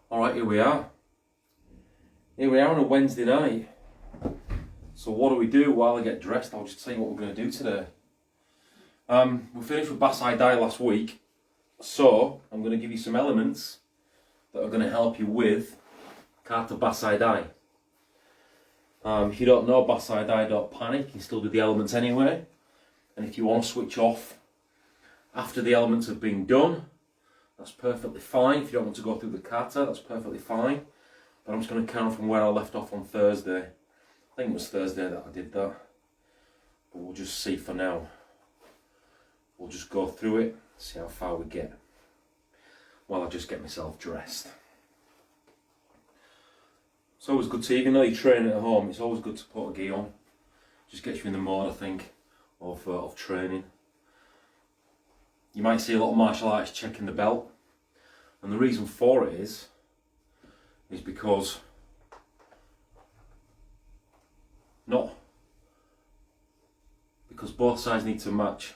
Alright, here we are. Here we are on a Wednesday night. So what do we do while I get dressed? I'll just tell you what we're going to do today. We finished with Basai Dai last week. So I'm going to give you some elements that are going to help you with Kata Basai Dai. If you don't know Basai Dai, don't panic. You can still do the elements anyway. And if you want to switch off after the elements have been done, that's perfectly fine. If you don't want to go through the kata, that's perfectly fine. But I'm just going to count from where I left off on Thursday. I think it was Thursday that I did that. But we'll just see for now. We'll just go through it, see how far we get, while I just get myself dressed. It's always good to, even though you're training at home, it's always good to put a gi on. Just gets you in the mode, I think, of training. You might see a lot of martial arts checking the belt, and the reason for it is because both sides need to match.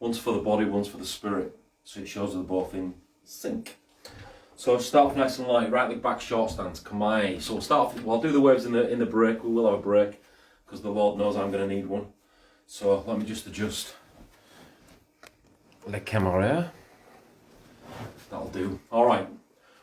One's for the body, one's for the spirit, so it shows they're both in sync. So start off nice and light, right leg back, short stance, kamae. So we'll start off, I'll do the waves in the break. We will have a break, because the Lord knows I'm going to need one. So let me just adjust the camera. That'll do. Alright,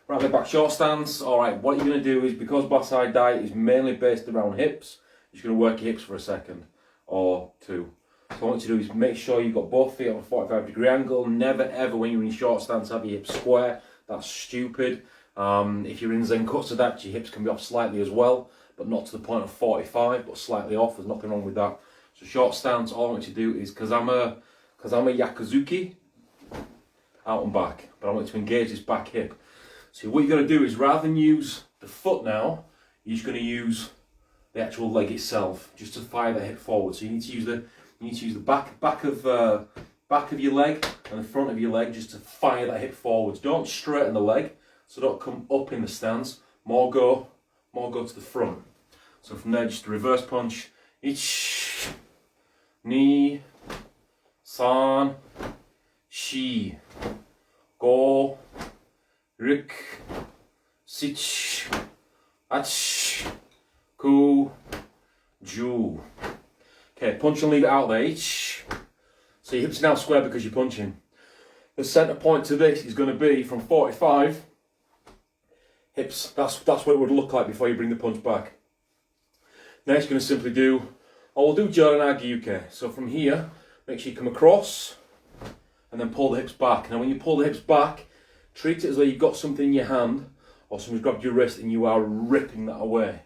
right leg back, short stance. Alright, what you're going to do is, because Basai Dai is mainly based around hips, you're just going to work your hips for a second or two. So what I want you to do is make sure you've got both feet on a 45-degree angle. Never ever, when you're in short stance, have your hips square. That's stupid. If you're in Zen Kotsudachi, your hips can be off slightly as well, but not to the point of 45, but slightly off. There's nothing wrong with that. So short stance, all I want you to do is, because I'm a Yakuzuki, out and back, but I want you to engage this back hip. So what you're going to do is, rather than use the foot now, you're just going to use the actual leg itself, just to fire the hip forward. So you need to use the back of your leg and the front of your leg just to fire that hip forwards. Don't straighten the leg, so don't come up in the stance. More go to the front. So from there, just a reverse punch. Ich, ni, san, shi, go, rik, sich, ach, ku, ju. Okay, punch and leave it out there. Ich. So your hips are now square because you're punching. The centre point to this is going to be from 45. Hips, that's what it would look like before you bring the punch back. Next, you're going to simply do, we'll do Joranagi Uke. So from here, make sure you come across and then pull the hips back. Now when you pull the hips back, treat it as though you've got something in your hand or someone's grabbed your wrist and you are ripping that away.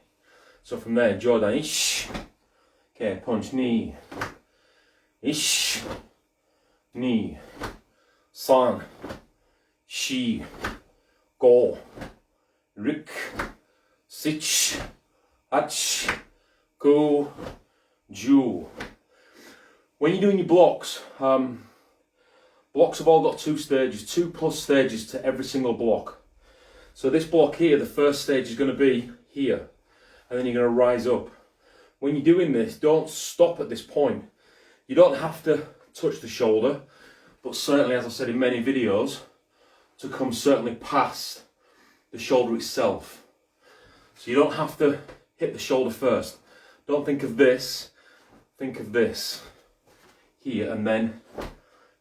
So from there, Jodan, ish. Okay, punch, knee, ish, knee, san, shi, go, rik, sich, ach, ku, ju. When you're doing your blocks, blocks have all got 2 stages, 2+ stages to every single block. So this block here, the first stage is going to be here, and then you're going to rise up. When you're doing this, don't stop at this point. You don't have to touch the shoulder, but certainly, as I've said in many videos, to come certainly past the shoulder itself. So you don't have to hit the shoulder first. Don't think of this, think of this here, and then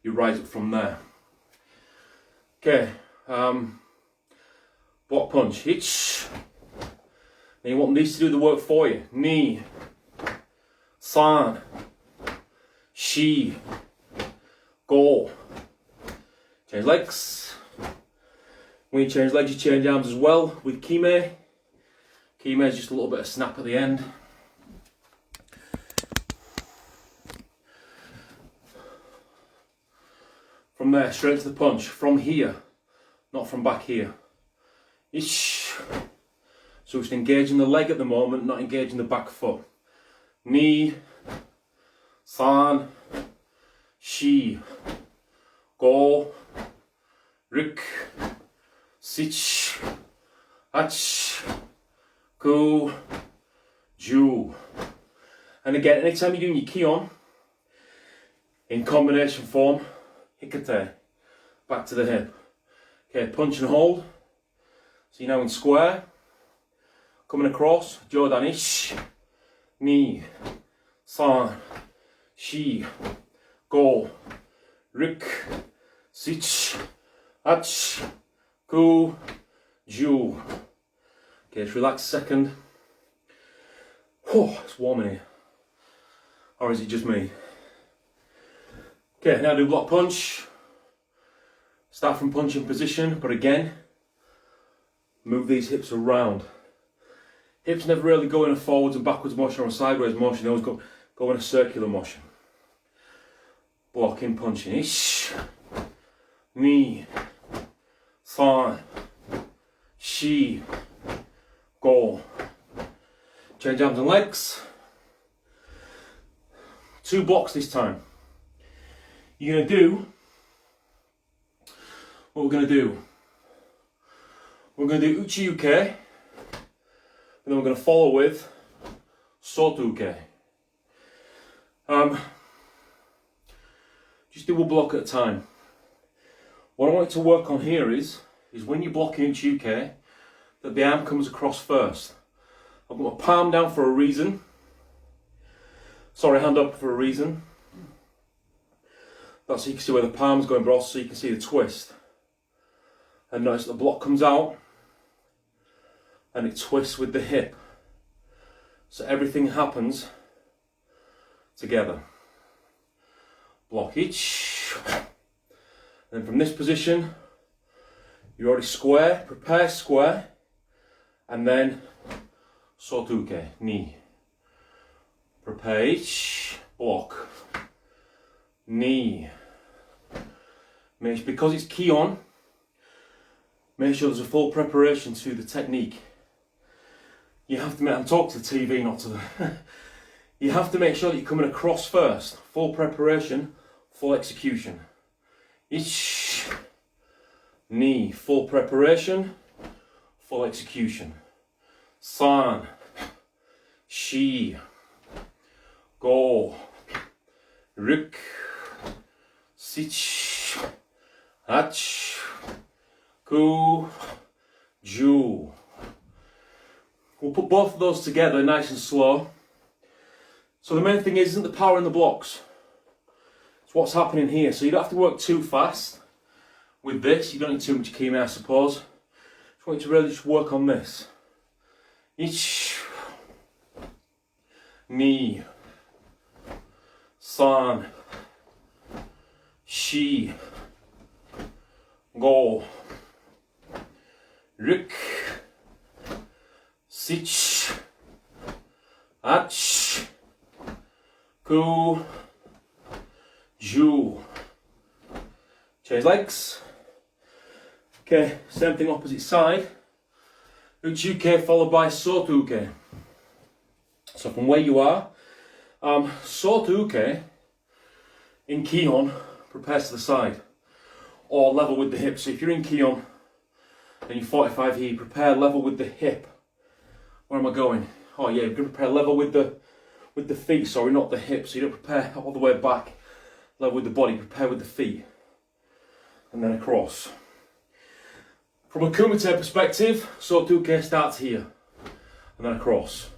you rise up from there. Okay, block punch, hitch. Then you want these to do the work for you. Knee, san, shi, go. Change legs. When you change legs, you change arms as well with kime. Kime is just a little bit of snap at the end. From there, straight to the punch. From here, not from back here. Ish. So just engaging the leg at the moment, not engaging the back foot. Knee, san, shi, go, rik, sich, ach, ku, ju. And again, anytime you're doing your ki-on, in combination form, hikate, back to the hip. Okay, punch and hold. So you're now in square, coming across, Jordan ish, ni, san, shi, go, rik, sich, ach, ku, ju. Okay, just relax a second. Oh, it's warm in here. Or is it just me? Okay, now do block punch. Start from punching position, but again, move these hips around. Hips never really go in a forwards and backwards motion or a sideways motion, they always go in a circular motion. Blocking, punching. Ish, ni, san, shi, go. Change arms and legs. 2 blocks this time. You're going to do what we're going to do. We're going to do uchi uke, and then we're going to follow with soto uke. Just do 1 block at a time. What I want you to work on here is when you're blocking uchi uke, that the arm comes across first. I've got my palm down for a reason. Sorry, hand up for a reason. That's so you can see where the palm's going, but also so you can see the twist. And notice the block comes out and it twists with the hip. So everything happens together. Block each. And then from this position, you're already square, prepare square, and then sotuke, knee. Prepare each, block, knee. Because it's key on, make sure there's a full preparation to the technique. You have to I'm talking to the TV, not to the... You have to make sure that you're coming across first. Full preparation, full execution. Each, knee, full preparation, full execution. San, shi, go, rik, sich, ach, ku, ju. We'll put both of those together nice and slow. So the main thing isn't the power in the blocks. It's what's happening here. So you don't have to work too fast with this. You don't need too much kime, I suppose. Just want you to really just work on this. Ich, ni, san, shi, go, rik, sich, ach, ku, ju. Change legs. Okay, same thing opposite side. Uchi-uke followed by soto-uke. So from where you are, soto-uke in Kihon prepares to the side or level with the hip. So if you're in Kihon and you're 45 here, prepare level with the hip. Where am I going? Oh yeah, you're going to prepare level with the feet, sorry, not the hip. So you don't prepare all the way back, level with the body, prepare with the feet. And then across. From a kumite perspective, soto-uke starts here and then across.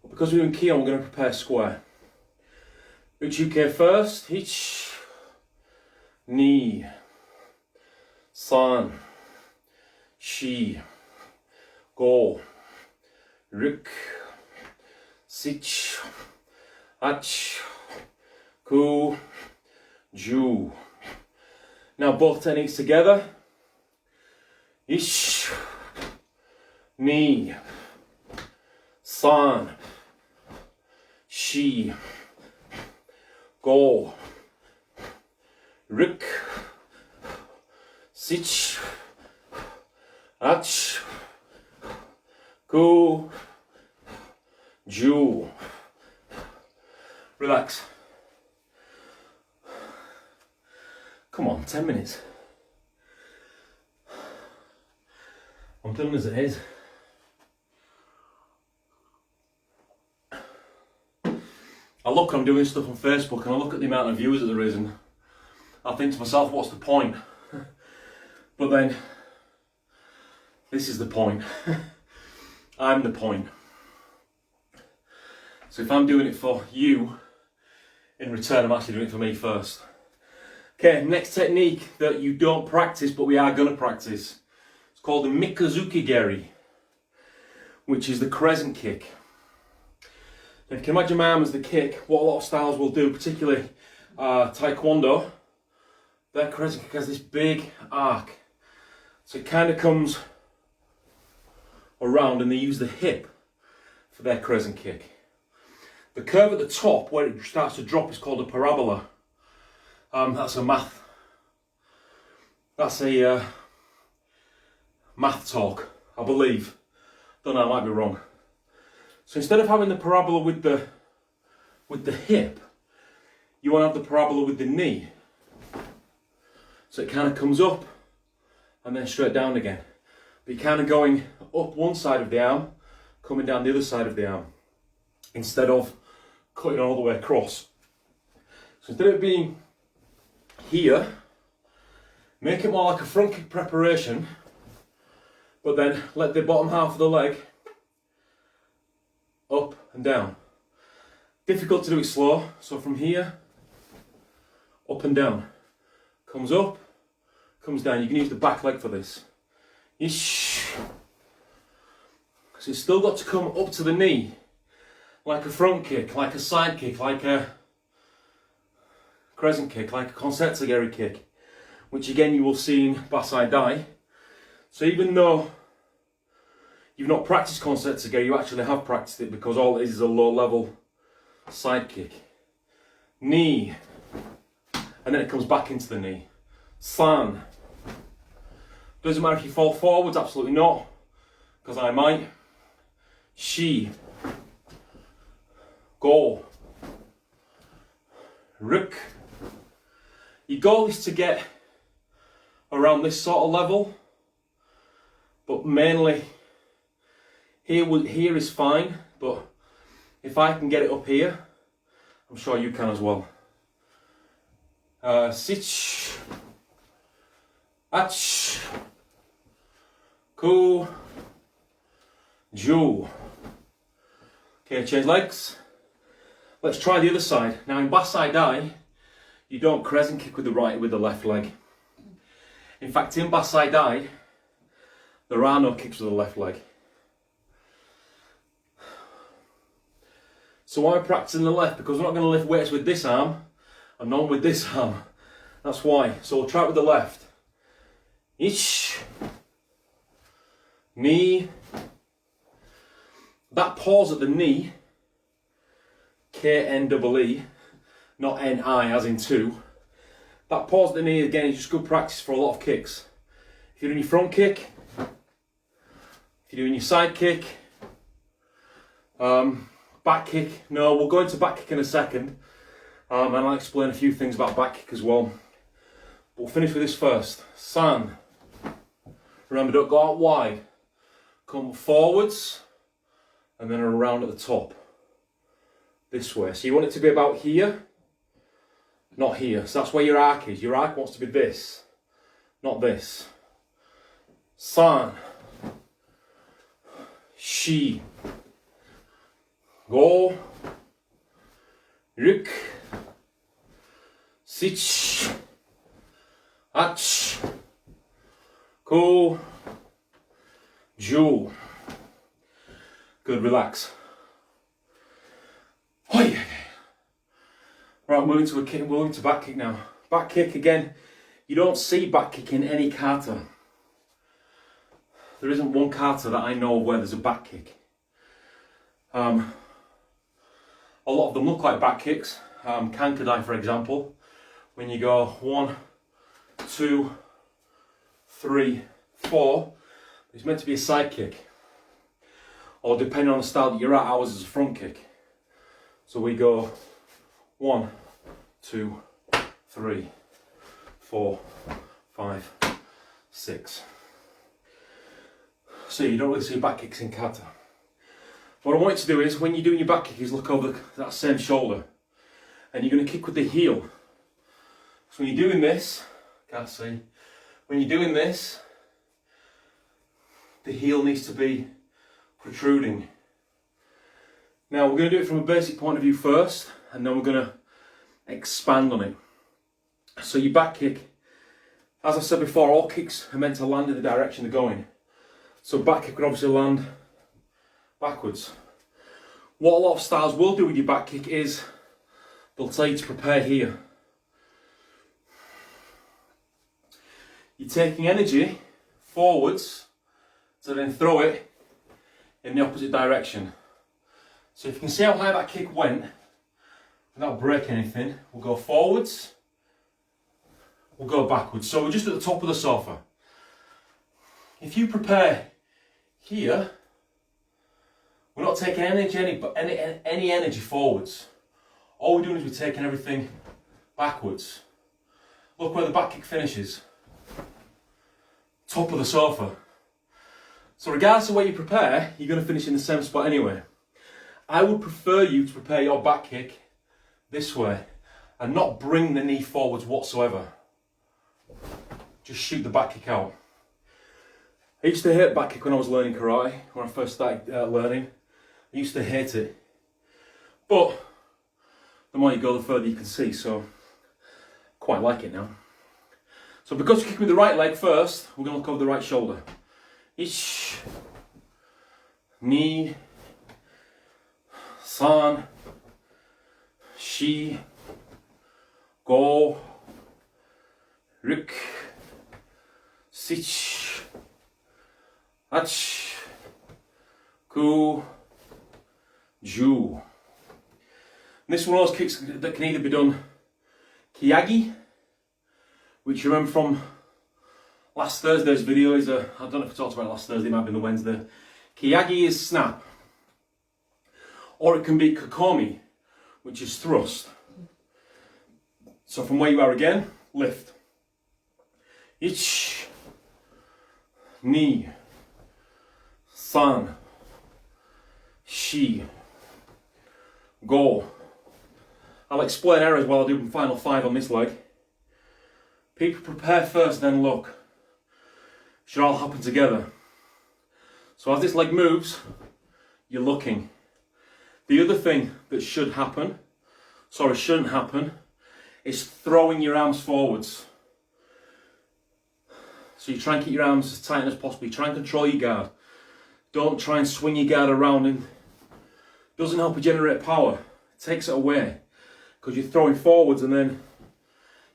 But because we're in Kihon, we're going to prepare square. Uchi-uke first, ich, ni, san, shi, go, rik, sich, ach, ku, ju. Now both techniques together. Ich, ni, san, shi, go, rik, sich, ach, ku, ju. Relax. Come on, 10 minutes. I'm done as it is. I look, I'm doing stuff on Facebook and I look at the amount of views that there is and I think to myself, what's the point? But then, This is the point. I'm the point. So if I'm doing it for you, in return I'm actually doing it for me first. Okay, next technique that you don't practice but we are going to practice. It's called the Mikazuki Geri, which is the crescent kick. Now, if you can imagine my arm as the kick, what a lot of styles will do, particularly Taekwondo, their crescent kick has this big arc. So it kind of comes around and they use the hip for their crescent kick. The curve at the top where it starts to drop is called a parabola. That's a math talk, I believe. Don't know, I might be wrong. So instead of having the parabola with the hip, you want to have the parabola with the knee. So it kind of comes up and then straight down again. But you're kind of going up one side of the arm, coming down the other side of the arm, instead of cutting all the way across. So instead of it being here, make it more like a front kick preparation, but then let the bottom half of the leg up and down. Difficult to do it slow, so from here, up and down. Comes up, comes down. You can use the back leg for this. Ish. So it's still got to come up to the knee, like a front kick, like a side kick, like a crescent kick, like a Konsetsu-geri kick, which again you will see in Basai Dai. So even though you've not practiced Konsetsu-geri, you actually have practiced it, because all it is a low level side kick. Knee, and then it comes back into the knee. San. Doesn't matter if you fall forwards, absolutely not, because I might. Shi. Go. Ruk. Your goal is to get around this sort of level, but mainly here is fine, but if I can get it up here, I'm sure you can as well. Sich. Ach. Ku. Ju. Okay, change legs. Let's try the other side. Now in Basai Dai, you don't crescent kick with the left leg. In fact, in Basai Dai, there are no kicks with the left leg. So why am I practicing the left? Because we're not going to lift weights with this arm and none with this arm. That's why. So we'll try it with the left. Ish. Knee. That pause at the knee, K-N-E-E, not N-I as in two. That pause at the knee again is just good practice for a lot of kicks. If you're doing your front kick, if you're doing your side kick, back kick, no, we'll go into back kick in a second, and I'll explain a few things about back kick as well. But we'll finish with this first. San. Remember, don't go out wide. Come forwards, and then around at the top. This way. So you want it to be about here, not here. So that's where your arc is. Your arc wants to be this, not this. San. Shi. Go. Ruk. Sich. Ach. Ku. Ju. Good, relax. Oh yeah. Right, moving to back kick now. Back kick again. You don't see back kick in any kata. There isn't one kata that I know where there's a back kick. A lot of them look like back kicks. Kankadai, for example, when you go 1, 2, 3, 4, it's meant to be a side kick. Or depending on the style that you're at, ours is a front kick. So we go 1, 2, 3, 4, 5, 6. So you don't really see back kicks in kata. What I want you to do is, when you're doing your back kick, is look over that same shoulder. And you're going to kick with the heel. So when you're doing this, can't see, when you're doing this, the heel needs to be protruding. Now we're going to do it from a basic point of view first, and then we're going to expand on it. So your back kick, as I said before, all kicks are meant to land in the direction they're going. So back kick would obviously land backwards. What a lot of styles will do with your back kick is they'll tell you to prepare here. You're taking energy forwards to then throw it in the opposite direction. So if you can see how high that kick went, without breaking anything, we'll go forwards, we'll go backwards. So we're just at the top of the sofa. If you prepare here, we're not taking any energy forwards. All we're doing is we're taking everything backwards. Look where the back kick finishes. Top of the sofa. So regardless of where you prepare, you're going to finish in the same spot anyway. I would prefer you to prepare your back kick this way and not bring the knee forwards whatsoever. Just shoot the back kick out. I used to hate back kick when I was learning karate, when I first started learning. I used to hate it. But the more you go, the further you can see, so I quite like it now. So because you're kicking with the right leg first, we're going to look over the right shoulder. Ish, ni, san, shi, go, rik, sich, ach, ku, ju. And this is one of those kicks that can either be done kiyagi, which you remember from last Thursday's video, I don't know if I talked about it last Thursday, it might have been the Wednesday. Kiyagi is snap. Or it can be kokomi, which is thrust. So from where you are again, lift. Ich, ni, san, shi, go. I'll explain errors while I do final 5 on this leg. People prepare first, then look. Should all happen together. So as this leg moves, you're looking. The other thing that shouldn't happen, is throwing your arms forwards. So you try and keep your arms as tight as possible. You try and control your guard. Don't try and swing your guard around. It doesn't help you generate power. It takes it away. Because you're throwing forwards and then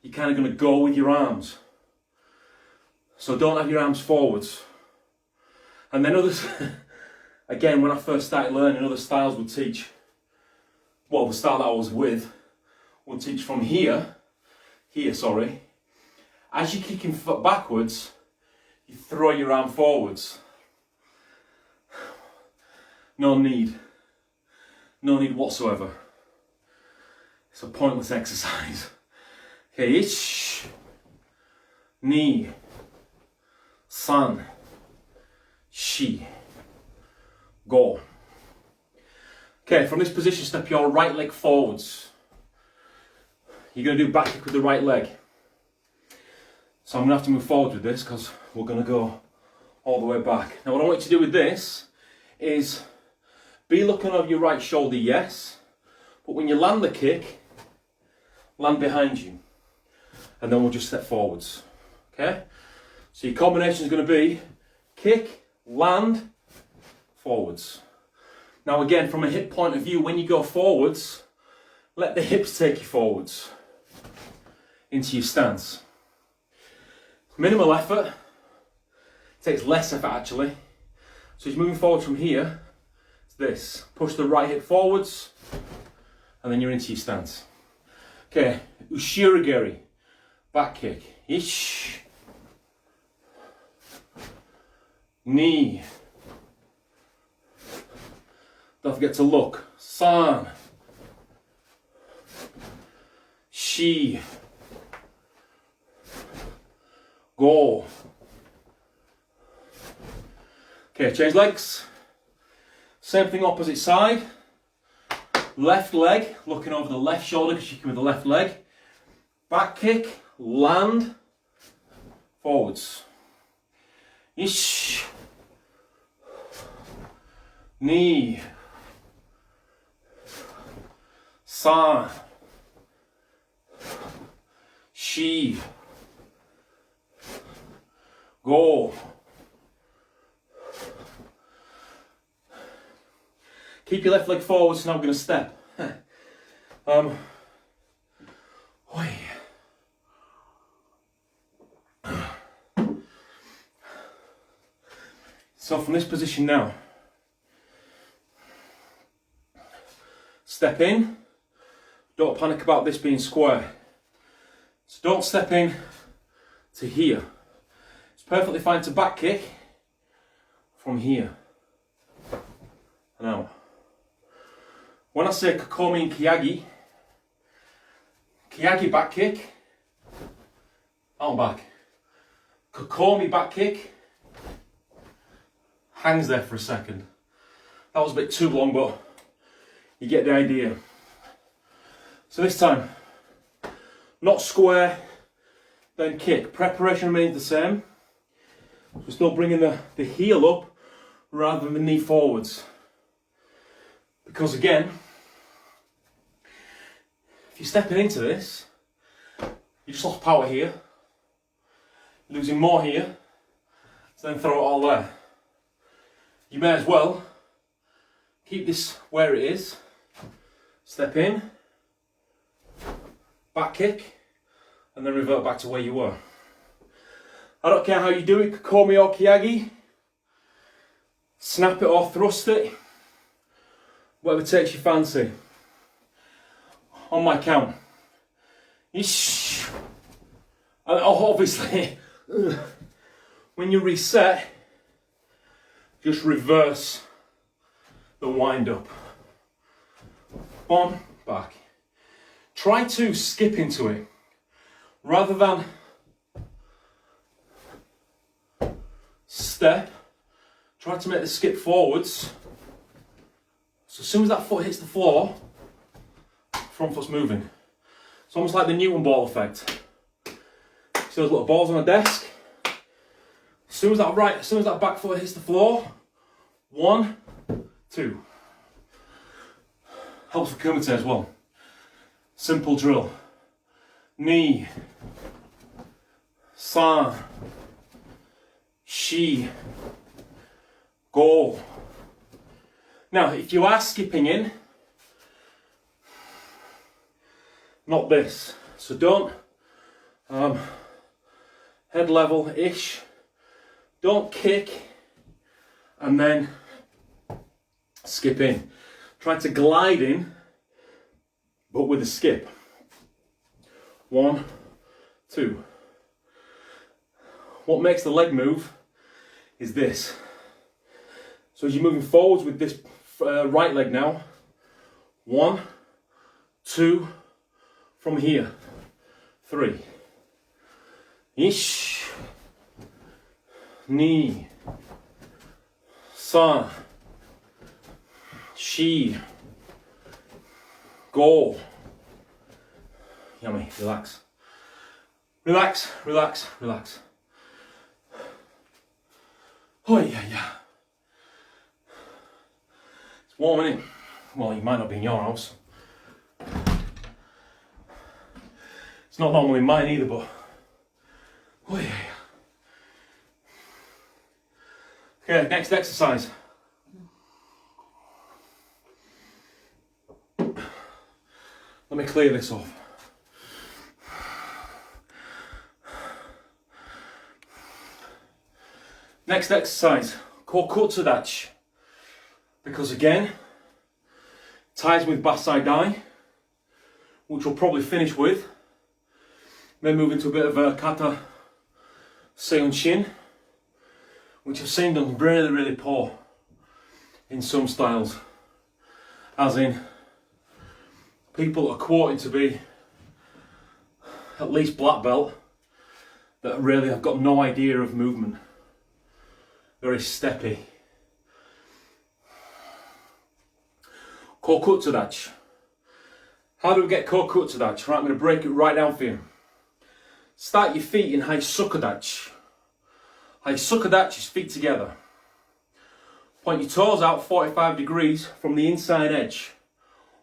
you're kind of going to go with your arms. So don't have your arms forwards. And then others, again, when I first started learning, other styles would teach, well, the style that I was with would teach from here, as you're kicking foot backwards, you throw your arm forwards. No need whatsoever. It's a pointless exercise. Okay, ich, ni, san, shi, go. Okay, from this position, step your right leg forwards. You're going to do back kick with the right leg. So I'm going to have to move forward with this because we're going to go all the way back. Now what I want you to do with this is be looking over your right shoulder, yes, but when you land the kick, land behind you. And then we'll just step forwards. Okay? So your combination is going to be kick, land, forwards. Now again, from a hip point of view, when you go forwards, let the hips take you forwards into your stance. Minimal effort. Takes less effort actually. So you're moving forward from here to this. Push the right hip forwards and then you're into your stance. Okay, ushirigiri. Back kick. Ich, ni. Don't forget to look. San, shi, go. Okay, change legs. Same thing opposite side. Left leg, looking over the left shoulder because you can with the left leg. Back kick, land, forwards. Ish, Ni. San. Shi. Go. Keep your left leg forward, so now we're going to step. Oi. So from this position now, step in. Don't panic about this being square. So don't step in to here. It's perfectly fine to back kick from here and out. When I say Kokomi and Kiyagi, Kiyagi back kick, out and back. Kokomi back kick, hangs there for a second. That was a bit too long, but you get the idea. So this time, not square, then kick. Preparation remains the same. We're still bringing the heel up rather than the knee forwards. Because again, if you're stepping into this, you just lost power here, losing more here, so then throw it all there. You may as well keep this where it is, step in, back kick, and then revert back to where you were. I don't care how you do it, Kokomi or Kiyagi, snap it or thrust it, whatever takes your fancy. On my count. Ish. And obviously, when you reset, just reverse the wind up. On, back. Try to skip into it rather than step. Try to make the skip forwards. So as soon as that foot hits the floor, front foot's moving. It's almost like the Newton ball effect. See those little balls on a desk? As soon as that back foot hits the floor, 1, 2. Helps with kumite as well. Simple drill. Ni, san, shi, go. Now, if you are skipping in, not this. So don't head level-ish. Don't kick and then skip in. Try to glide in, but with a skip. 1, 2. What makes the leg move is this. So as you're moving forwards with this right leg now, 1, 2, from here, 3. Ish, ni, san, shi, go. Yummy, relax. Relax, relax, relax. Oh yeah, yeah. It's warm, isn't it? Well, you might not be in your house. It's not normal in mine either, but oh yeah. Okay, next exercise. Let me clear this off. Next exercise, kokutsudachi. Because again, ties with basai dai, which we'll probably finish with. Then move into a bit of a kata seion-shin, which I've seen done really, really poor in some styles. As in, people are quoting to be at least black belt that really have got no idea of movement. Very steppy. Kokutsudachi. How do we get kokutsudachi? Right, I'm going to break it right down for you. Start your feet in high sukudachi. High sukudachi is feet together. Point your toes out 45 degrees from the inside edge.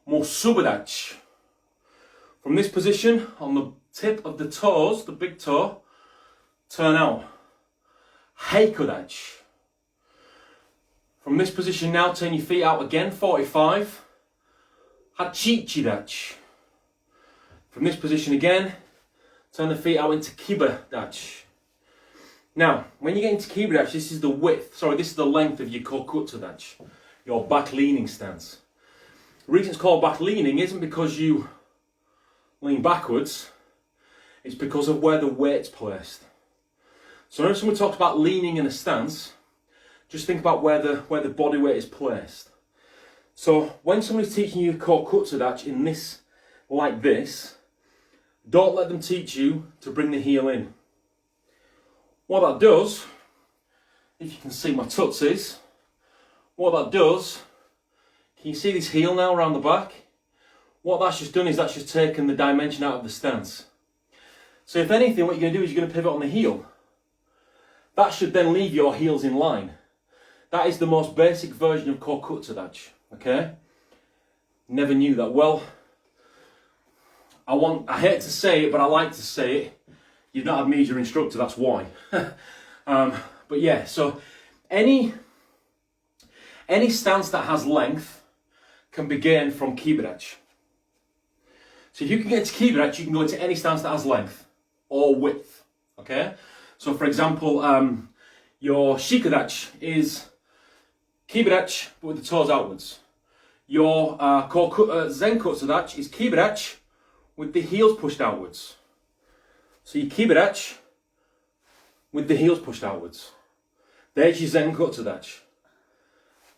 Musubadach. From this position, on the tip of the toes, the big toe, turn out. Heikodach. From this position now, turn your feet out again, 45. Hachichidach. From this position again, turn the feet out into Kibadach. Now, when you get into Kibadach, this is the length of your Kokutadach, your back leaning stance. The reason it's called back leaning isn't because you lean backwards, it's because of where the weight's placed. So whenever someone talks about leaning in a stance, just think about where the body weight is placed. So when somebody's teaching you Kokutadach in this, like this, don't let them teach you to bring the heel in. What that does, if you can see my tootsies, what that does, can you see this heel now around the back? What that's just done is that's just taken the dimension out of the stance. So if anything, what you're going to do is you're going to pivot on the heel. That should then leave your heels in line. That is the most basic version of Kokutadach, okay? Never knew that. Well, I hate to say it, but I like to say it. You've not had me as your instructor, that's why. But yeah, so any stance that has length can be gained from Kibadach. So if you can get to Kibadach, you can go into any stance that has length or width, okay? So for example, your Shikadach is Kibadach, but with the toes outwards. Your Zenkutsadach is Kibadach with the heels pushed outwards. So you Kibadach with the heels pushed outwards. There's your Zenkutsadach.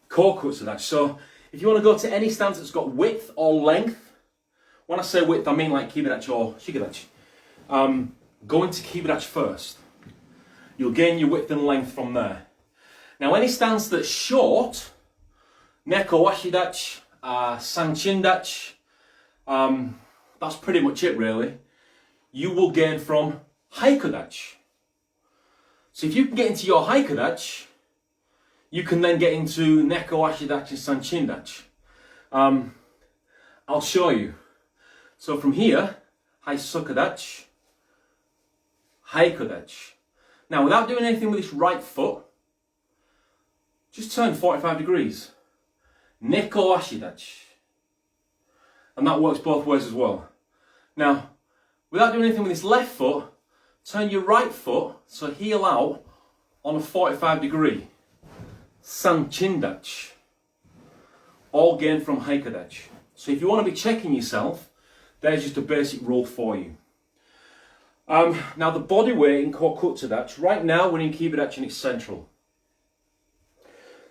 Kokutsadach. So if you want to go to any stance that's got width or length, when I say width, I mean like Kibadach or Shikadach. Go into Kibadach first. You'll gain your width and length from there. Now any stance that's short, Neko Washidach, Sanchindach, that's pretty much it really. You will gain from Heikodach. So if you can get into your Heikodach, you can then get into Neko Washidach and Sanchindach. I'll show you. So from here, Haisukadach, Heikodach. Now without doing anything with this right foot, just turn 45 degrees. Neko Washidach. And that works both ways as well. Now, without doing anything with this left foot, turn your right foot, so heel out, on a 45 degree. Sanchindach. All gained from Heikodach. So if you want to be checking yourself, there's just a basic rule for you. Now the body weight in Kokutadach, right now we're in Kibadach and it's central.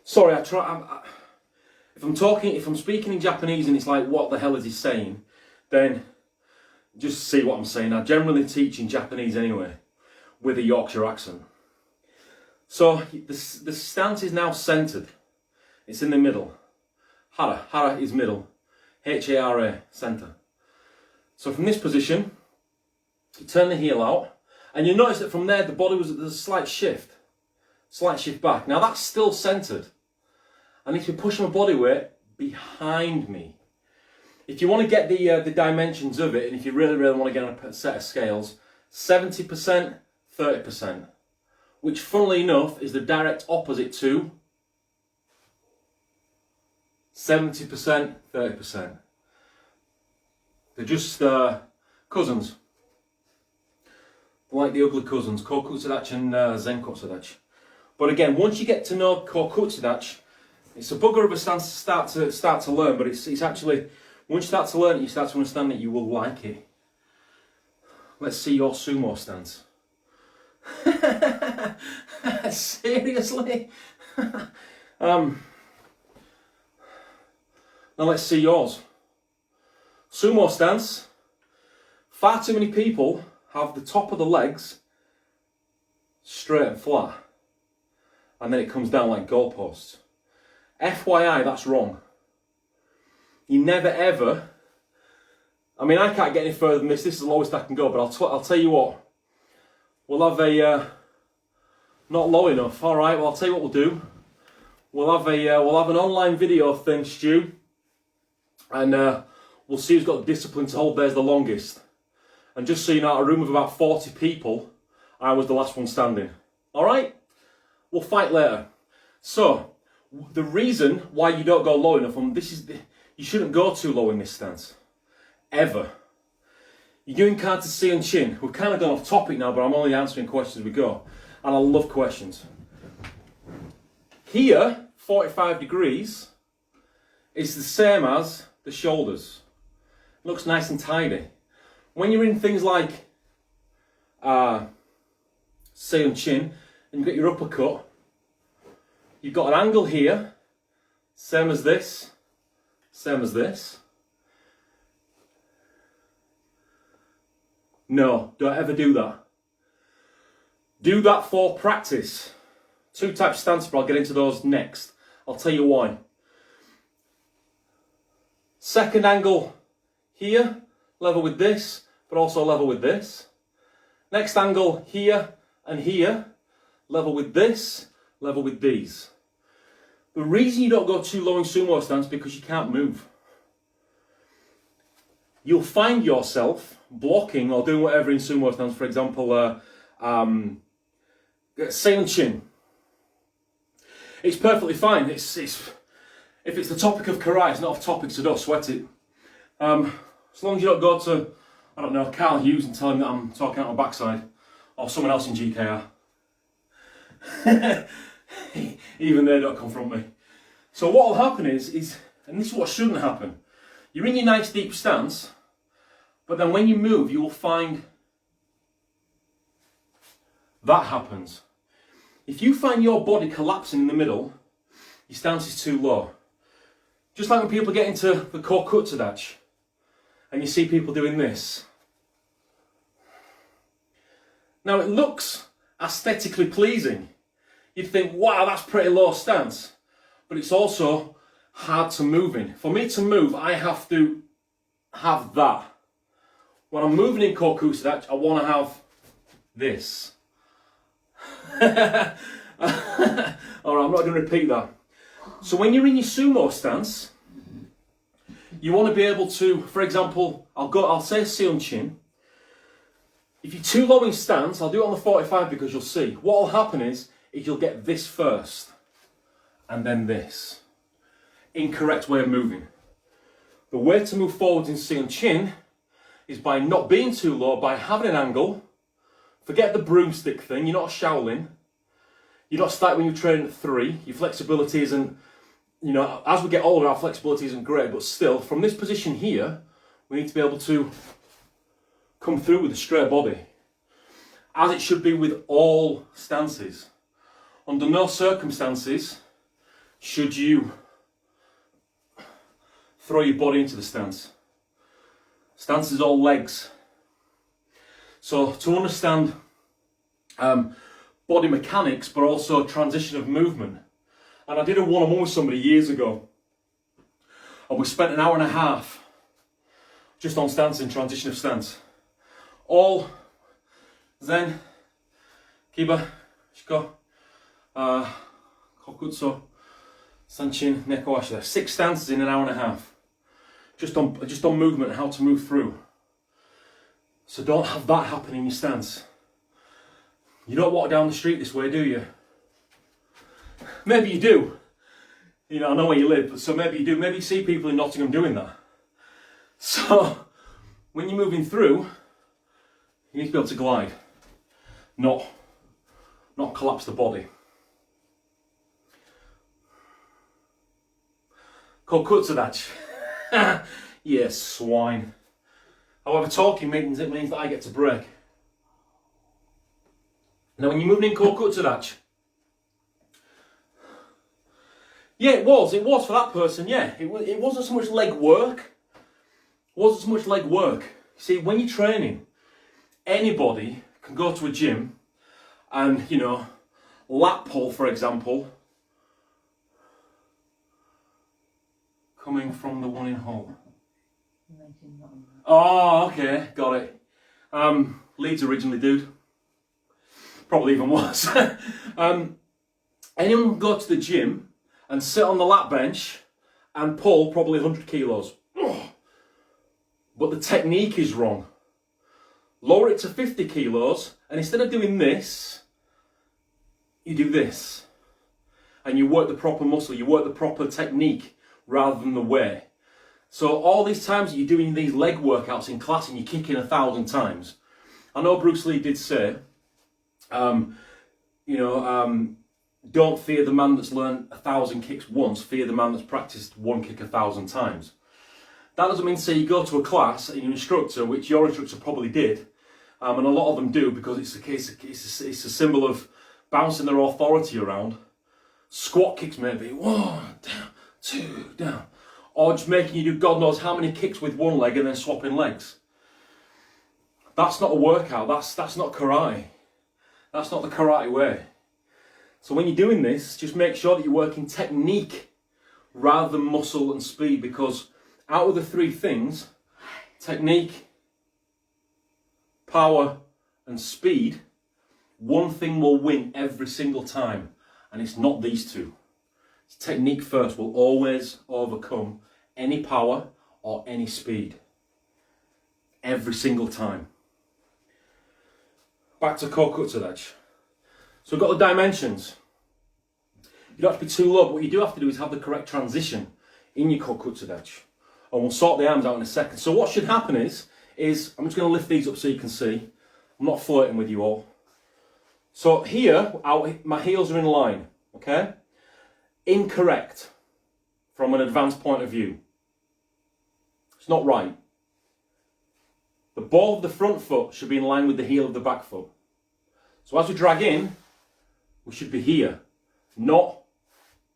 Sorry, if I'm speaking in Japanese and it's like, what the hell is he saying? Then just see what I'm saying. I generally teach in Japanese anyway, with a Yorkshire accent. So the stance is now centered. It's in the middle. Hara is middle. H-A-R-A, center. So from this position, you turn the heel out, and you'll notice that from there the body there's a slight shift back. Now that's still centered. I need to be pushing my body weight behind me. If you want to get the dimensions of it, and if you really want to get on a set of scales, 70%, 30%, which funnily enough is the direct opposite to 70%, 30%. They're just cousins. Like the ugly cousins, Kokutsadach and Zenkutsadach. But again, once you get to know Kokutsadach, it's a bugger of a stance to start to learn, but it's actually, once you start to learn it, you start to understand it, you will like it. Let's see your sumo stance. Seriously? Now let's see yours. Sumo stance. Far too many people have the top of the legs straight and flat, and then it comes down like goalposts. FYI, that's wrong. You never ever, I mean, I can't get any further than this. This is the lowest I can go, but I'll tell you what. We'll have a, not low enough. All right, well, I'll tell you what we'll do. we'll have an online video thing, Stu, and we'll see who's got the discipline to hold theirs the longest. And just so you know, a room of about 40 people, I was the last one standing. All right? We'll fight later. So, the reason why you don't go low enough, and you shouldn't go too low in this stance, ever. You're doing canter to sea and chin. We've kind of gone off topic now, but I'm only answering questions as we go. And I love questions. Here, 45 degrees is the same as the shoulders. It looks nice and tidy. When you're in things like sea and chin, and you've got your uppercut, you've got an angle here, same as this, same as this. No, don't ever do that. Do that for practice. 2 types of stance, but I'll get into those next. I'll tell you why. Second angle here, level with this, but also level with this. Next angle here and here, level with this, level with these. The reason you don't go too low in sumo stance is because you can't move. You'll find yourself blocking or doing whatever in sumo stance, for example, sea and chin. It's perfectly fine. If it's the topic of karate, it's not off topic, so don't sweat it. As long as you don't go to, I don't know, Carl Hughes and tell him that I'm talking out my backside, or someone else in GKR. Even they don't confront me. So what will happen is, and this is what shouldn't happen, you're in your nice deep stance, but then when you move, you will find that happens. If you find your body collapsing in the middle, your stance is too low. Just like when people get into the kokutsu, and you see people doing this. Now it looks aesthetically pleasing. You'd think, wow, that's pretty low stance. But it's also hard to move in. For me to move, I have to have that. When I'm moving in kokutsu, I want to have this. Alright, I'm not going to repeat that. So when you're in your sumo stance, you want to be able to, for example, I'll say seon chin. If you're too low in stance, I'll do it on the 45 because you'll see. What will happen is you'll get this first, and then this. Incorrect way of moving. The way to move forward in seon chin is by not being too low, by having an angle. Forget the broomstick thing, you're not a Shaolin. You're not starting when you're training at 3. Your flexibility isn't, as we get older, our flexibility isn't great, but still, from this position here, we need to be able to come through with a straight body. As it should be with all stances. Under no circumstances should you throw your body into the stance. Stance is all legs. So to understand body mechanics, but also transition of movement. And I did a one-on-one with somebody years ago. And we spent an hour and a half just on stance and transition of stance. All Zen, Kiba, Shiko, Kokutsu, Sanchin, Nekowashi. There 6 stances in an hour and a half. Just on movement and how to move through. So don't have that happen in your stance. You don't walk down the street this way, do you? Maybe you do. I know where you live, but so maybe you do. Maybe you see people in Nottingham doing that. So when you're moving through, you need to be able to glide, not collapse the body. Kokutsu. Yes, swine. However, talking means that I get to break. Now, when you're moving in kokutsu, yeah, it was for that person. Yeah, it wasn't so much leg work. See, when you're training, anybody can go to a gym and lat pull, for example, coming from the one in Hull. Oh, okay, got it. Leeds originally, dude. Probably even worse. Anyone can go to the gym and sit on the lat bench and pull probably 100 kilos. But the technique is wrong. Lower it to 50 kilos, and instead of doing this, you do this. And you work the proper muscle, you work the proper technique rather than the weight. So all these times that you're doing these leg workouts in class and you're kicking 1,000 times, I know Bruce Lee did say, don't fear the man that's learned 1,000 kicks once, fear the man that's practiced one kick 1,000 times. That doesn't mean to say you go to a class and your instructor, which your instructor probably did, and a lot of them do because it's a symbol of bouncing their authority around. Squat kicks maybe, 1, down, 2, down. Or just making you do God knows how many kicks with one leg and then swapping legs. That's not a workout, that's not karate. That's not the karate way. So when you're doing this, just make sure that you're working technique rather than muscle and speed, because out of the three things, technique, power and speed, one thing will win every single time, and it's not these two. Technique first will always overcome any power or any speed. Every single time. Back to Kokutsu. So we've got the dimensions. You don't have to be too low, but what you do have to do is have the correct transition in your Kokutsu. And we'll sort the arms out in a second. So what should happen is I'm just going to lift these up so you can see. I'm not flirting with you all. So here, my heels are in line, okay? Incorrect from an advanced point of view. It's not right. The ball of the front foot should be in line with the heel of the back foot. So as we drag in, we should be here, not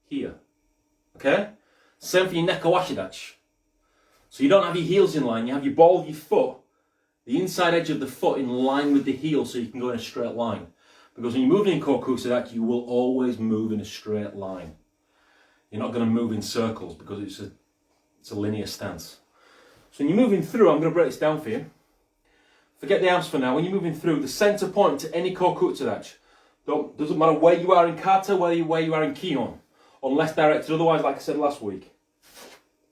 here. Okay? Same for your neko ashidachi. So you don't have your heels in line, you have your ball of your foot, the inside edge of the foot in line with the heel so you can go in a straight line. Because when you're moving in Kokutsu, you will always move in a straight line. You're not going to move in circles because it's a linear stance. So when you're moving through, I'm going to break this down for you. Forget the arms for now. When you're moving through, the center point to any Kokutsu, doesn't matter where you are in kata, where you are in kion, unless directed otherwise, like I said last week.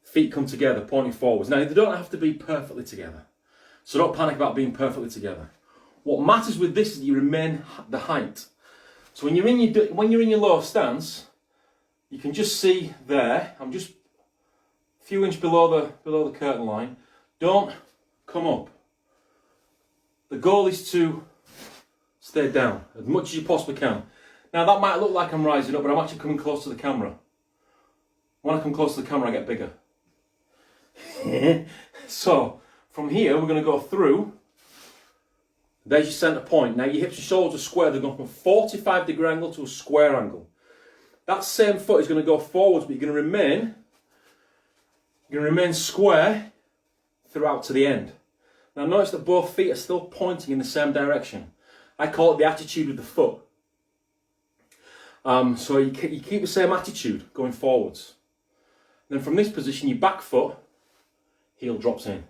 Feet come together, pointing forwards. Now, they don't have to be perfectly together. So don't panic about being perfectly together. What matters with this is that you remain the height. So when you're in your low stance, you can just see there, I'm just a few inches below the curtain line. Don't come up. The goal is to stay down as much as you possibly can. Now that might look like I'm rising up, but I'm actually coming close to the camera. When I come close to the camera, I get bigger. So from here, we're going to go through. There's your centre point. Now your hips and shoulders are square. They're going from a 45-degree angle to a square angle. That same foot is going to go forwards, but you're going to remain square throughout to the end. Now notice that both feet are still pointing in the same direction. I call it the attitude of the foot. So you keep the same attitude going forwards. Then from this position, your back foot, heel drops in.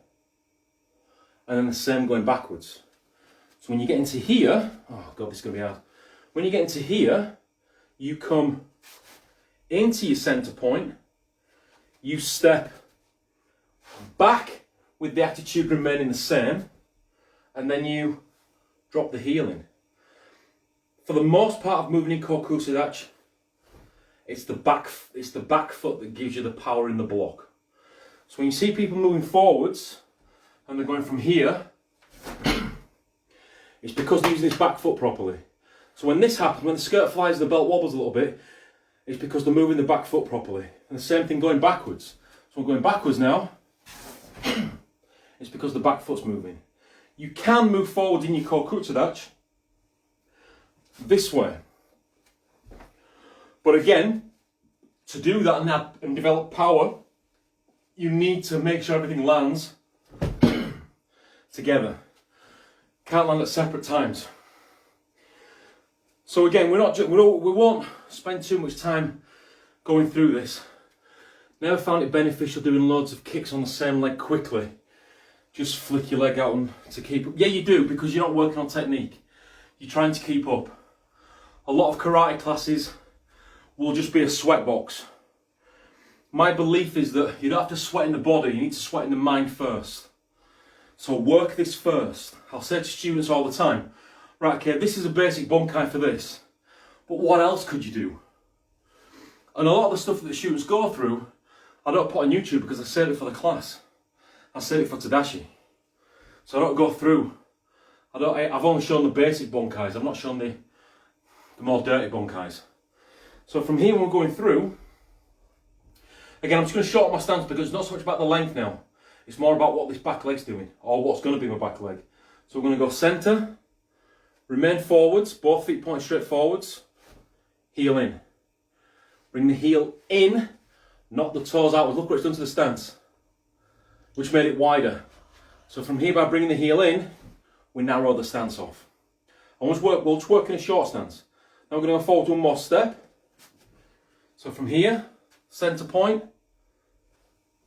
And then the same going backwards. So when you get into here, oh God, this is going to be hard. When you get into here, you come into your centre point, you step back with the attitude remaining the same, and then you drop the heel in. For the most part of moving in Kokutsu, it's the back foot that gives you the power in the block. So when you see people moving forwards, and they're going from here, it's because they're using this back foot properly. So when this happens, when the skirt flies, the belt wobbles a little bit, it's because they're moving the back foot properly. And the same thing going backwards. So I'm going backwards now. It's because the back foot's moving. You can move forward in your Kokutsu this way. But again, to do that and develop power, you need to make sure everything lands together. Can't land at separate times. So again, we won't spend too much time going through this. Never found it beneficial doing loads of kicks on the same leg quickly. Just flick your leg out and to keep up. Yeah, you do, because you're not working on technique. You're trying to keep up. A lot of karate classes will just be a sweat box. My belief is that you don't have to sweat in the body, you need to sweat in the mind first. So work this first. I'll say to students all the time, right, okay, this is a basic bunkai for this, but what else could you do? And a lot of the stuff that the students go through, I don't put on YouTube because I save it for the class. I save it for Tadashi. So I don't go through. I've only shown the basic bunkais. I've not shown the more dirty bunkais. So from here, when we're going through, again, I'm just going to shorten my stance because it's not so much about the length now. It's more about what this back leg's doing, or what's going to be my back leg. So we're going to go centre, remain forwards, both feet pointing straight forwards, heel in. Bring the heel in, not the toes outwards. Look what it's done to the stance, which made it wider. So from here, by bringing the heel in, we narrow the stance off. And we'll just work in a short stance. Now we're going to go forward one more step. So from here, centre point,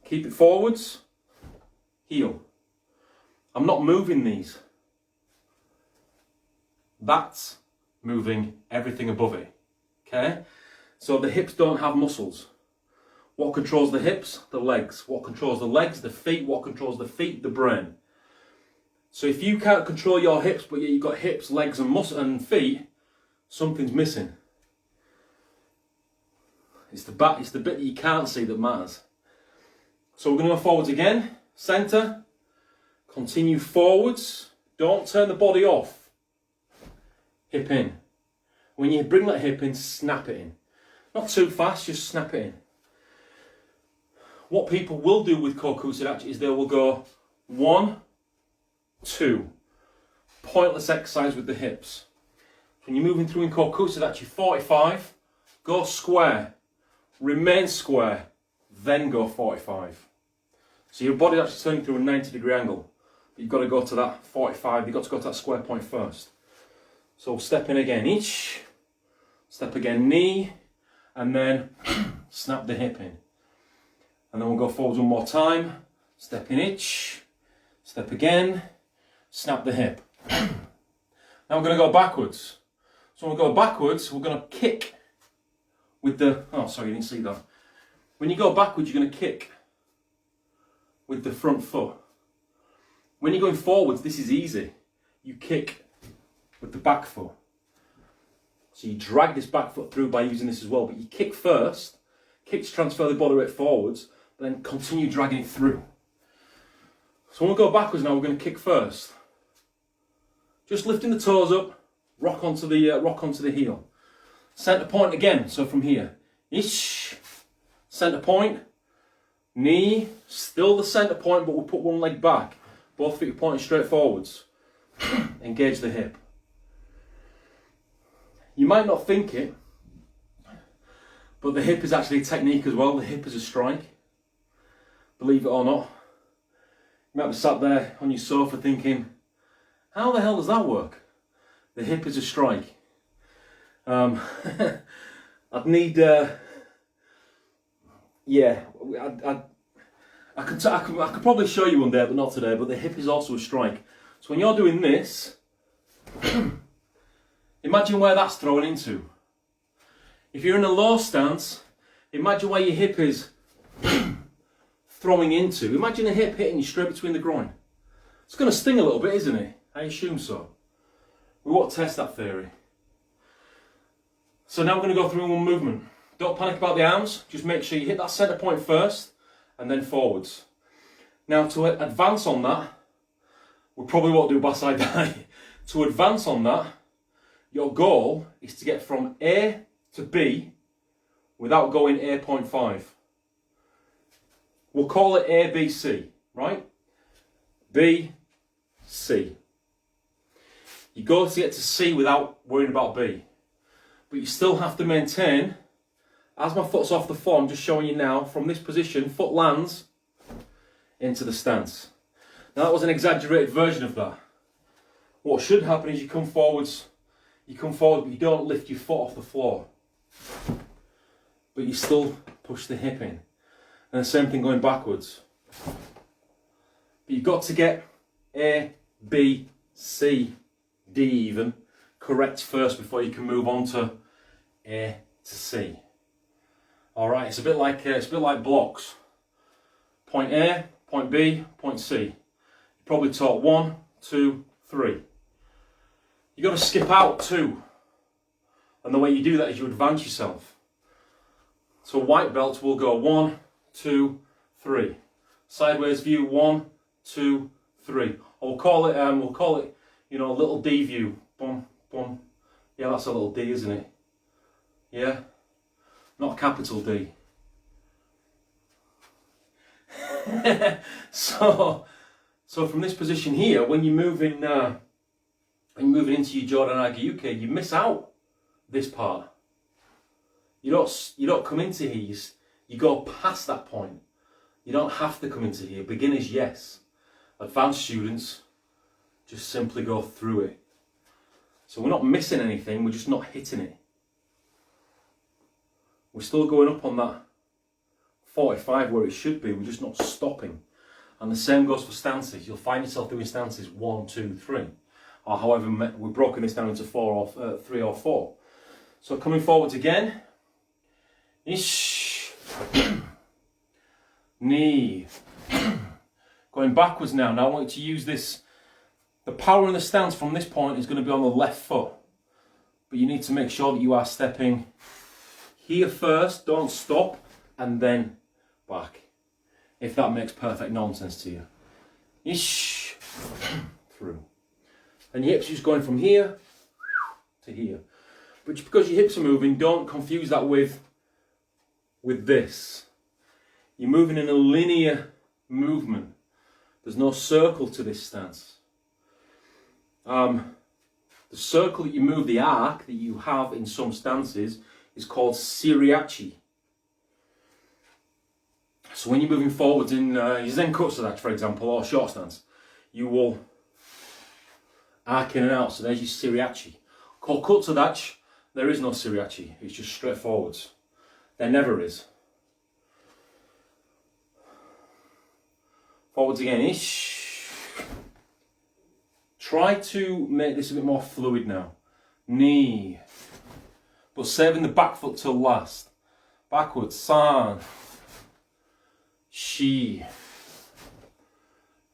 keep it forwards, heel. I'm not moving these. That's moving everything above it. Okay? So the hips don't have muscles. What controls the hips? The legs. What controls the legs? The feet. What controls the feet? The brain. So if you can't control your hips, but yet you've got hips, legs and muscle and feet, something's missing. It's the bit that you can't see that matters. So we're going to go forwards again. Centre. Continue forwards. Don't turn the body off. Hip in. When you bring that hip in, snap it in. Not too fast, just snap it in. What people will do with kokusadachi is they will go 1, 2. Pointless exercise with the hips. When you're moving through in kokusadachi 45, go square. Remain square, then go 45. So your body's actually turning through a 90-degree angle. But you've got to go to that 45, you've got to go to that square point first. So step in again, each. Step again, knee. And then snap the hip in. And then we'll go forwards one more time. Step in each. Step again. Snap the hip. Now we're going to go backwards. So when we go backwards, we're going to kick with the... Oh, sorry, you didn't see that. When you go backwards, you're going to kick with the front foot. When you're going forwards, this is easy. You kick with the back foot. So you drag this back foot through by using this as well, but you kick first, kick to transfer the body weight forwards, but then continue dragging it through. So when we go backwards now, we're going to kick first. Just lifting the toes up, rock onto the heel. Centre point again, so from here. Ish, centre point, knee, still the centre point, but we'll put one leg back. Both feet are pointing straight forwards. Engage the hip. You might not think it, but the hip is actually a technique as well. The hip is a strike. Believe it or not. You might be sat there on your sofa thinking, how the hell does that work? The hip is a strike. I'd need, I could probably show you one day, but not today. But the hip is also a strike. So when you're doing this, imagine where that's thrown into. If you're in a low stance, imagine where your hip is throwing into. Imagine a hip hitting you straight between the groin. It's going to sting a little bit, isn't it? I assume so. We won't test that theory. So now we're going to go through one movement. Don't panic about the arms. Just make sure you hit that centre point first and then forwards. Now to advance on that, we probably won't do Basai Dai. To advance on that, your goal is to get from A to B without going A.5. We'll call it A, B, C, right? B, C. You go to get to C without worrying about B. But you still have to maintain, as my foot's off the floor, I'm just showing you now, from this position, foot lands into the stance. Now that was an exaggerated version of that. What should happen is you come forward, but you don't lift your foot off the floor. But you still push the hip in. And the same thing going backwards. But you've got to get A, B, C, D even correct first before you can move on to A to C. All right, it's a bit like blocks. Point A, point B, point C. You probably taught 1, 2, 3. You got to skip out 2, and the way you do that is you advance yourself. So white belts will go 1, 2, 3. Sideways view 1, 2, 3. Or we'll call it, you know, a little D view. Boom, boom. Yeah, that's a little D, isn't it? Yeah, not a capital D. so from this position here, when you're moving into your Jordan Agiyuke, you miss out this part. You don't come into here. You go past that point. You don't have to come into here. Beginners, yes. Advanced students just simply go through it. So we're not missing anything. We're just not hitting it. We're still going up on that 45 where it should be. We're just not stopping. And the same goes for stances. You'll find yourself doing stances 1, 2, 3, or however we've broken this down into 3 or 4. So coming forwards again. Ish. Knee. Going backwards now. Now I want you to use this. The power in the stance from this point is going to be on the left foot. But you need to make sure that you are stepping here first. Don't stop. And then back. If that makes perfect nonsense to you. Ish. Through. And your hips just going from here to here. But just because your hips are moving, don't confuse that with this. You're moving in a linear movement. There's no circle to this stance. The circle that you move, the arc that you have in some stances, is called Siriachi. So when you're moving forwards in your Zen Kutsudachi, for example, or short stance, you will arc in and out. So there's your Siriachi. Called Kutsudachi, there is no Siriachi. It's just straight forwards. There never is. Forwards again. Ish. Try to make this a bit more fluid now. Knee. But saving the back foot till last. Backwards. San. Shi.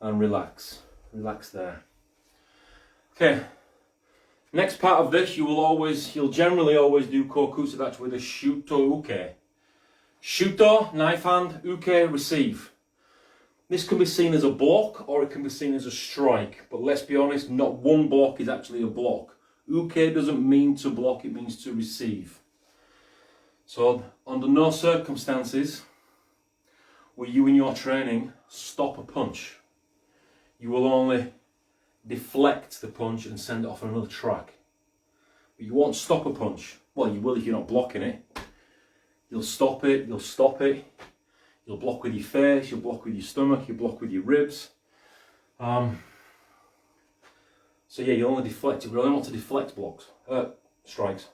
And relax. Relax there. Okay. Next part of this, you'll generally always do Kokusudachi with a Shuto Uke. Shuto, knife hand, Uke, receive. This can be seen as a block or it can be seen as a strike. But let's be honest, not one block is actually a block. Uke doesn't mean to block, it means to receive. So under no circumstances will you in your training stop a punch. You will only deflect the punch and send it off on another track. But you won't stop a punch. Well, you will if you're not blocking it. You'll stop it, you'll stop it. You'll block with your face, you'll block with your stomach, you'll block with your ribs. So yeah, you only deflect it. We only want to deflect blocks, strikes.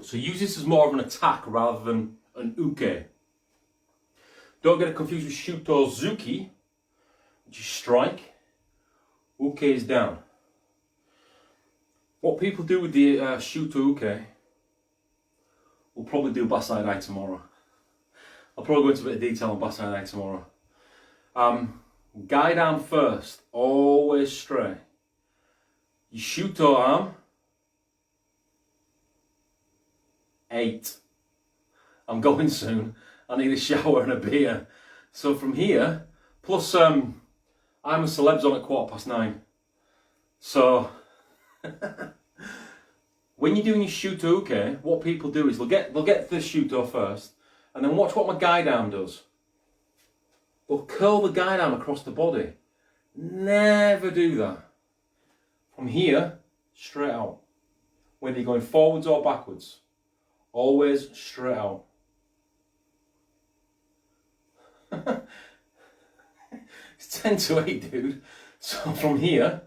So use this as more of an attack rather than an uke. Don't get it confused with Shutozuki, which is strike. Uke is down. What people do with the Shuto uke, we'll probably do Basai Dai tomorrow. I'll probably go into a bit of detail on Basai Dai tomorrow. Guide arm first, always straight. Your Shuto arm, 8. I'm going soon. I need a shower and a beer. So from here, plus I'm a celeb's on at 9:15. So when you're doing your Shuto uke, what people do is they'll get the Shuto first, and then watch what my guide arm does. They'll curl the guide arm across the body. Never do that. From here, straight out. Whether you're going forwards or backwards, always straight out. It's 10 to 8, dude. So from here,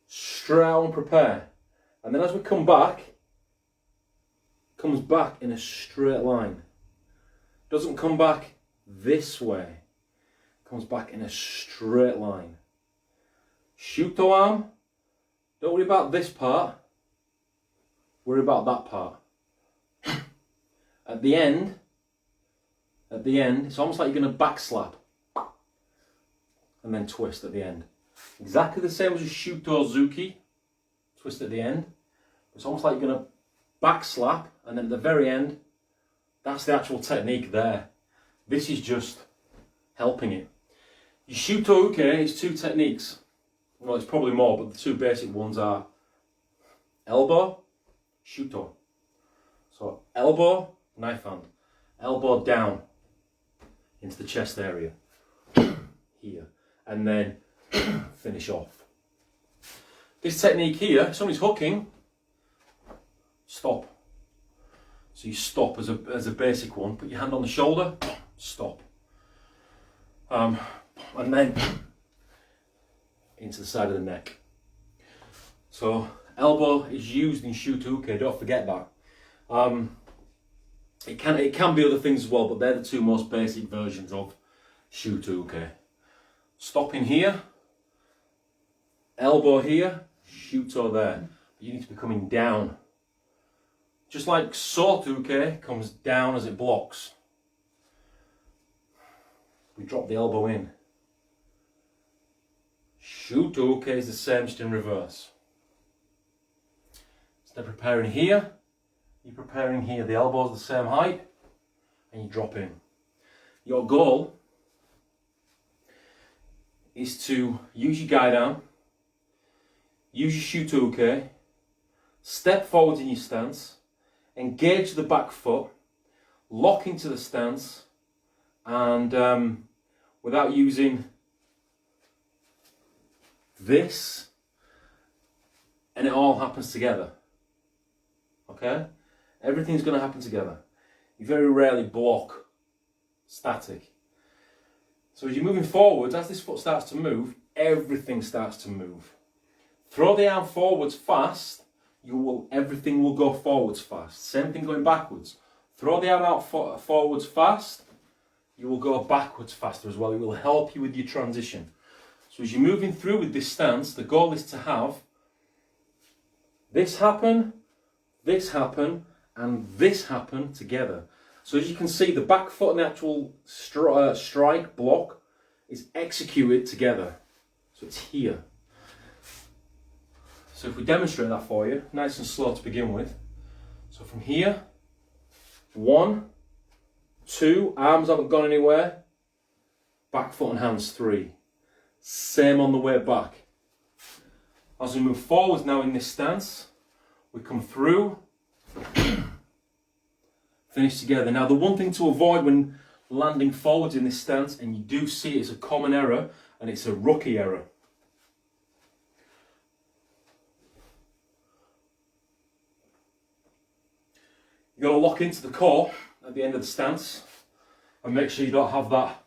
straight out and prepare. And then as we come back, it comes back in a straight line. Doesn't come back this way. It comes back in a straight line. Shuto arm, don't worry about this part. Worry about that part. At the end, it's almost like you're going to back slap and then twist at the end. Exactly the same as a Shuto Zuki, twist at the end. It's almost like you're going to back slap, and then at the very end, that's the actual technique there. This is just helping it. Your Shuto Uke is two techniques. Well, it's probably more, but the two basic ones are elbow, Shuto. So elbow, knife hand. Elbow down into the chest area. Here. And then finish off. This technique here, if somebody's hooking, stop. So you stop as a basic one. Put your hand on the shoulder, stop. And then into the side of the neck. So elbow is used in Shuto-uke, don't forget that. It can be other things as well, but they're the two most basic versions of Shuto-uke. Stopping here, elbow here, Shuto there. You need to be coming down. Just like Soto-uke comes down as it blocks. We drop the elbow in. Shuto-uke is the same, just in reverse. Instead of preparing here, you're preparing here. The elbow's the same height, and you drop in. Your goal is to use your guide arm, use your Shuto-uke, step forward in your stance, engage the back foot, lock into the stance, and without using this, and it all happens together. Okay? Everything's going to happen together. You very rarely block static. So as you're moving forwards, as this foot starts to move, everything starts to move. Throw the arm forwards fast, everything will go forwards fast. Same thing going backwards. Throw the arm out forwards fast, you will go backwards faster as well. It will help you with your transition. So as you're moving through with this stance, the goal is to have this happen, and this happen together. So as you can see, the back foot and the actual strike block is executed together. So it's here. So if we demonstrate that for you, nice and slow to begin with. So from here, 1, 2, arms haven't gone anywhere. Back foot and hands, 3. Same on the way back. As we move forwards now in this stance, we come through, finish together. Now the one thing to avoid when landing forwards in this stance, and you do see it as a common error, and it's a rookie error. You've got to lock into the core at the end of the stance and make sure you don't have that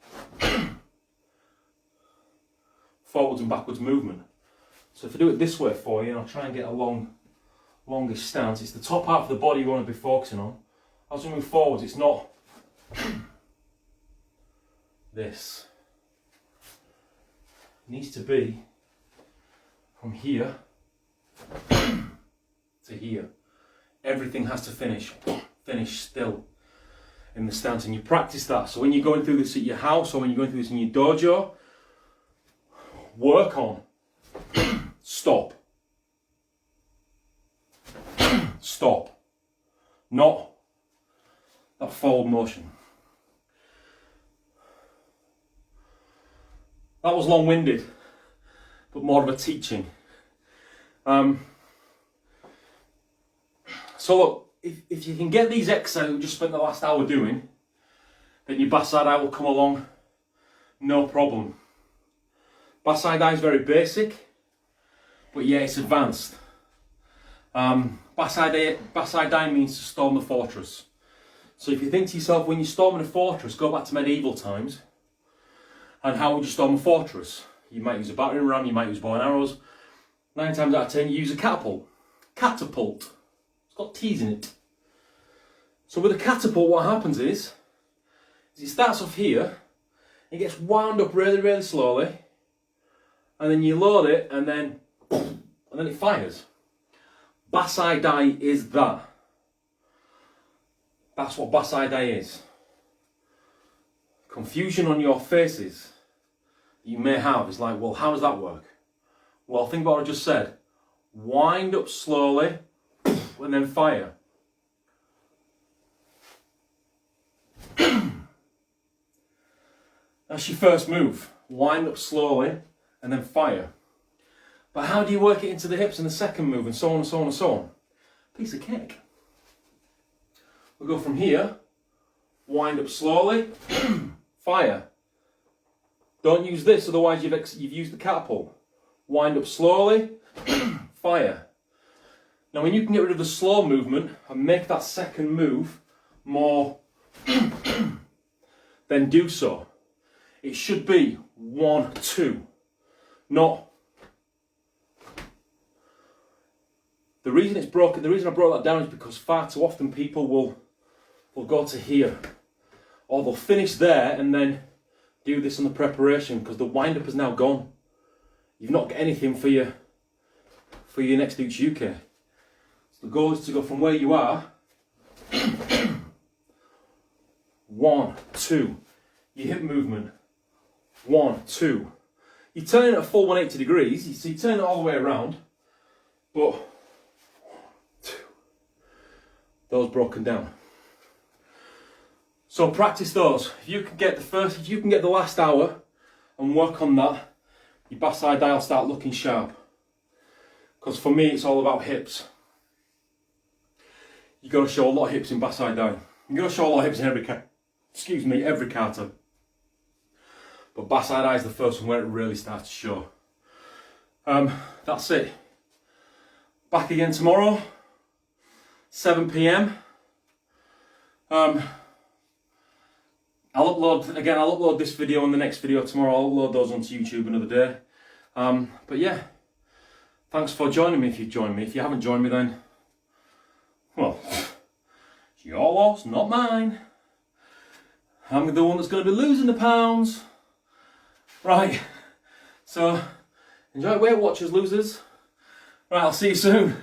forwards and backwards movement. So if I do it this way for you, and I'll try and get a longish stance, it's the top half of the body you want to be focusing on. As we move forwards, it's not this. It needs to be from here to here. Everything has to finish still in the stance, and you practice that. So when you're going through this at your house, or when you're going through this in your dojo, work on stop, stop, not that forward motion. That was long-winded, but more of a teaching. So look, if you can get these exercises we just spent the last hour doing, then your backside eye will come along, no problem. Backside eye is very basic, but yeah, it's advanced. Backside eye means to storm the fortress. So if you think to yourself, when you're storming a fortress, go back to medieval times, and how would you storm a fortress? You might use a battering ram, you might use bow and arrows. 9 times out of 10, you use a catapult. Catapult. It's got T's in it. So with a catapult, what happens is it starts off here, it gets wound up really, really slowly, and then you load it, and then it fires. Basai Dai is that. That's what back side die is. Confusion on your faces that you may have is like, well, how does that work? Well, think about what I just said. Wind up slowly and then fire. That's your first move. Wind up slowly and then fire. But how do you work it into the hips in the second move, and so on and so on and so on? Piece of cake. We'll go from here, wind up slowly, fire. Don't use this, otherwise you've used the catapult. Wind up slowly, fire. Now when you can get rid of the slow movement and make that second move more, then do so. It should be 1, 2, not. The reason I brought that down is because far too often people will go to here, or they'll finish there and then do this on the preparation, because the wind up is now gone. You've not got anything for your next Dukes UK. So the goal is to go from where you are. 1, 2. Your hip movement. 1, 2. You turn it at a full 180 degrees. So you turn it all the way around, but 1, 2. Those broken down. So practice those. If you can get the last hour and work on that, your back side die will start looking sharp. Because for me, it's all about hips. You got to show a lot of hips in back side die. You got to show a lot of hips in every kata. But back side die is the first one where it really starts to show. That's it. Back again tomorrow, 7 PM. I'll upload this video and the next video tomorrow. I'll upload those onto YouTube another day. But yeah, thanks for joining me if you've joined me. If you haven't joined me, then, well, it's your loss, not mine. I'm the one that's going to be losing the pounds. Right, so enjoy Weight Watchers, losers. Right, I'll see you soon.